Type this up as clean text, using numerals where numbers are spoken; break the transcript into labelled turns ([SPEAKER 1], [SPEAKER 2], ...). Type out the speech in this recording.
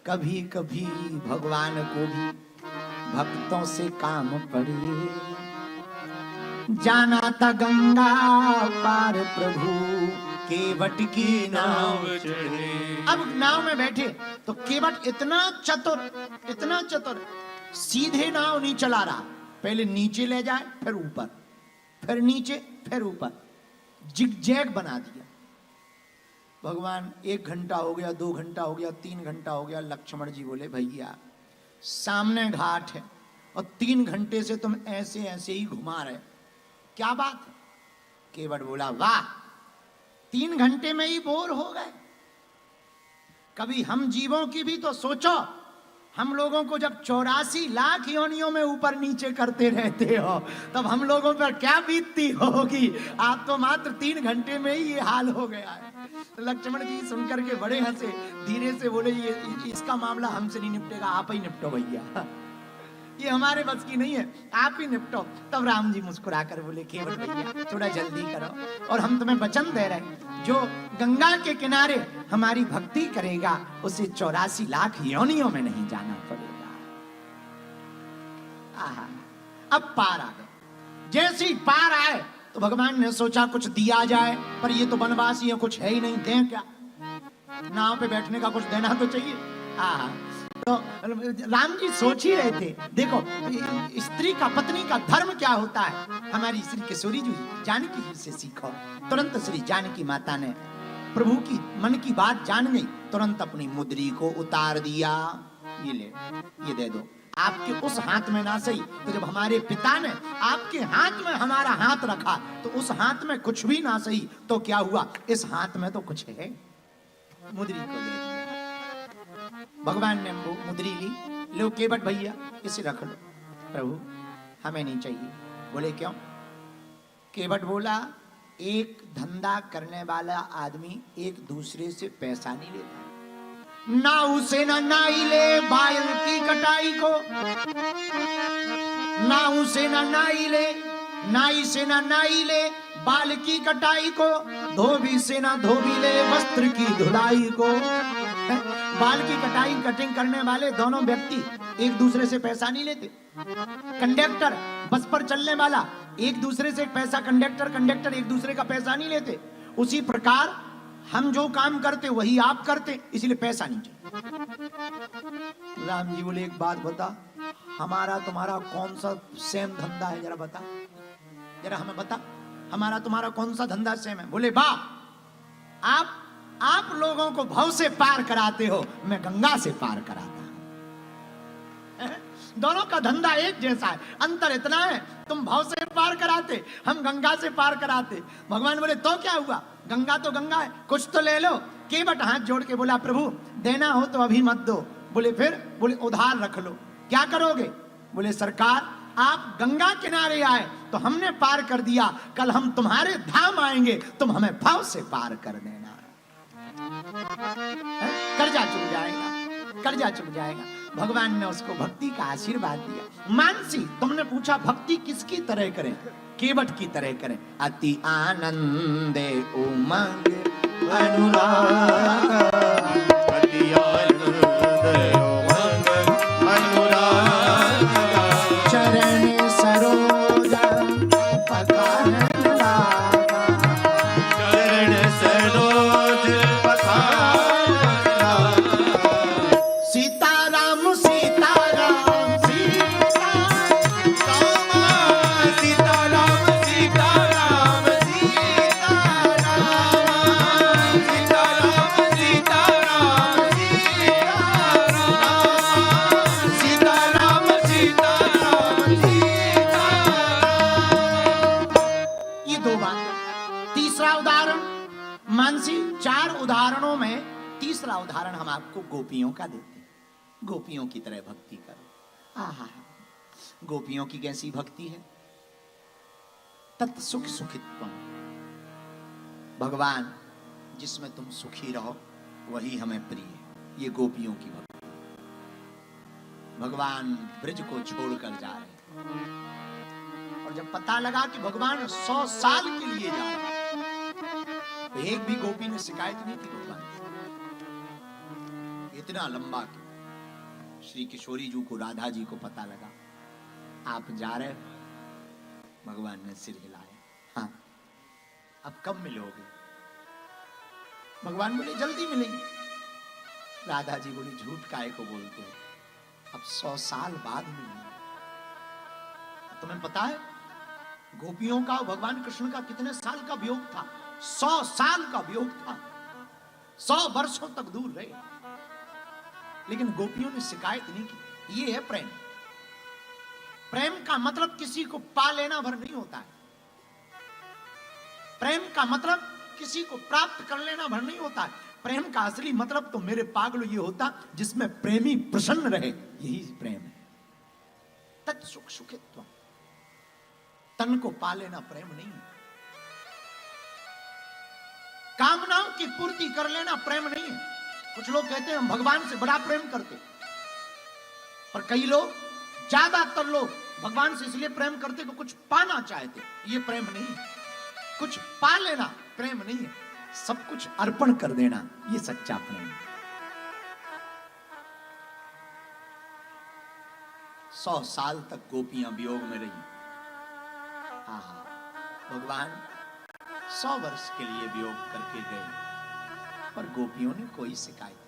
[SPEAKER 1] कभी कभी भगवान को भी भक्तों से काम पड़े। जाना था गंगा पार प्रभु केवट की नाव चढ़े। अब नाव में बैठे तो केवट इतना चतुर सीधे नाव नहीं चला रहा, पहले नीचे ले जाए फिर ऊपर, फिर नीचे फिर ऊपर, जिगजैग बना दिया। भगवान 1 घंटा हो गया, 2 घंटा हो गया, 3 घंटा हो गया। लक्ष्मण जी बोले भैया सामने घाट है और 3 घंटे से तुम ऐसे ऐसे ही घुमा रहे, क्या बात है? केवट बोला वाह, 3 घंटे में ही बोर हो गए। कभी हम जीवों की भी तो सोचो। हम लोगों को जब 84 लाख योनियों में ऊपर नीचे करते रहते हो तब हम लोगों पर क्या बीतती होगी। आप तो मात्र 3 घंटे में ही ये हाल हो गया है। तो लक्ष्मण जी सुनकर के बड़े हंसे, धीरे से बोले ये इसका मामला हमसे नहीं निपटेगा, आप ही निपटो भैया, ये हमारे बस की नहीं है, आप ही निपटो। तब राम जी मुस्कुरा कर बोले केवट भैया थोड़ा जल्दी करो, और हम तुम्हें वचन दे रहे हैं जो गंगा के किनारे हमारी भक्ति करेगा उसे 84 लाख योनियों में नहीं जाना पड़ेगा। आहा, अब पार आ गए। जैसे ही पार आए तो भगवान ने सोचा कुछ दिया जाए, पर ये तो वनवासी है, कुछ है ही नहीं, दें क्या? नाव पे बैठने का कुछ देना तो चाहिए। आहा, तो राम जी सोच ही रहे थे, देखो स्त्री का, पत्नी का धर्म क्या होता है, हमारी श्री किशोरी जी जानकी जी से सीखो। तुरंत श्री जानकी माता ने प्रभु की मन की बात जान गई, तुरंत अपनी मुद्री को उतार दिया। ये ले, ये दे दो। आपके उस हाथ में ना सही तो जब हमारे पिता ने आपके हाथ में हमारा हाथ रखा तो उस हाथ में कुछ भी ना सही तो क्या हुआ, इस हाथ में तो कुछ है। मुद्री को दे दिया। भगवान ने मुद्री ली, लो केवट भैया इसे रख लो। प्रभु हमें नहीं चाहिए। बोले क्यों? केवट बोला एक धंधा करने वाला आदमी एक दूसरे से पैसा नहीं लेता। नाऊ से ना नाई ले बैल की कटाई को, नाऊ से ना नाई ले, नाई से ना नाई ले बाल की कटाई को, धोबी से ना धोबी ले वस्त्र की धुलाई को। बाल की कटाई, कटिंग करने वाले दोनों व्यक्ति एक दूसरे से पैसा नहीं लेते। कंडक्टर, बस पर चलने वाला एक दूसरे से पैसा, कंडक्टर एक दूसरे का पैसा नहीं लेते। उसी प्रकार हम जो काम करते वही आप करते, इसलिए पैसा नहीं चाहिए। राम जी बोले एक बात बता, हमारा तुम्हारा कौन सा सेम धंधा है, जरा बता, जरा हमें बता, हमारा तुम्हारा कौन सा धंधा सेम है? बोले बा, आप लोगों को भव से पार कराते हो, मैं गंगा से पार कराता हूं। दोनों का धंधा एक जैसा है, अंतर इतना है तुम भव से पार कराते, हम गंगा से पार कराते। भगवान बोले तो क्या हुआ, गंगा तो गंगा है, कुछ तो ले लो। केवट हाथ जोड़ के बोला प्रभु देना हो तो अभी मत दो। बोले फिर? बोले उधार रख लो। क्या करोगे? बोले सरकार आप गंगा किनारे आए तो हमने पार कर दिया, कल हम तुम्हारे धाम आएंगे, तुम हमें भाव से पार कर देना। कर्जा चुक जाएगा, कर्जा चुक जाएगा। भगवान ने उसको भक्ति का आशीर्वाद दिया। मानसी, तुमने पूछा भक्ति किसकी तरह करें? केवट की तरह करें। अति आनंदे उमंग अनुराग, अति आनंदे उमंग अनुराग, चरण सरोज पखारन लागा, चरण सरोज पखारन लागा। सीताराम सीताराम सीताराम, सीताराम सीताराम मानसी 4 उदाहरणों में तीसरा उदाहरण हम आपको गोपियों का देते हैं। गोपियों की तरह भक्ति करो। आहा, गोपियों की कैसी भक्ति है? तत् सुख सुखित्वम, भगवान जिसमें तुम सुखी रहो वही हमें प्रिय है। ये गोपियों की भक्ति। भगवान ब्रज को छोड़कर जा रहे हैं और जब पता लगा कि भगवान 100 साल के लिए जा रहे हैं तो एक भी गोपी ने शिकायत नहीं की भगवान से। इतना लंबा क्यों? श्री किशोरी जी को, राधा जी को पता लगा आप जा रहे हो। भगवान ने सिर हिलाया, हाँ अब कब मिलोगे? भगवान बोले जल्दी मिलेंगे। राधा जी बोली झूठ काहे को बोलते हो, अब 100 साल बाद मिलेंगे। तुम्हें पता है गोपियों का और भगवान कृष्ण का कितने साल का वियोग था? 100 साल का वियोग था। 100 वर्षों तक दूर रहे, लेकिन गोपियों ने शिकायत नहीं की। ये है प्रेम। प्रेम का मतलब किसी को पा लेना भर नहीं होता है। प्रेम का मतलब किसी को प्राप्त कर लेना भर नहीं होता है। प्रेम का असली मतलब तो मेरे पागल ये होता जिसमें प्रेमी प्रसन्न रहे, यही प्रेम है। तत्सुख सुखित्व, तन को पा लेना प्रेम नहीं है। कामनाओं की पूर्ति कर लेना प्रेम नहीं है। कुछ लोग कहते हैं हम भगवान से बड़ा प्रेम करते, और कई लोग, ज्यादातर लोग भगवान से इसलिए प्रेम करते कि कुछ पाना चाहते। ये प्रेम नहीं है। कुछ पा लेना प्रेम नहीं है। सब कुछ अर्पण कर देना ये सच्चा प्रेम है। 100 साल तक गोपियां वियोग में रही। हाँ, भगवान 100 वर्ष के लिए वियोग करके गए, पर गोपियों ने कोई शिकायत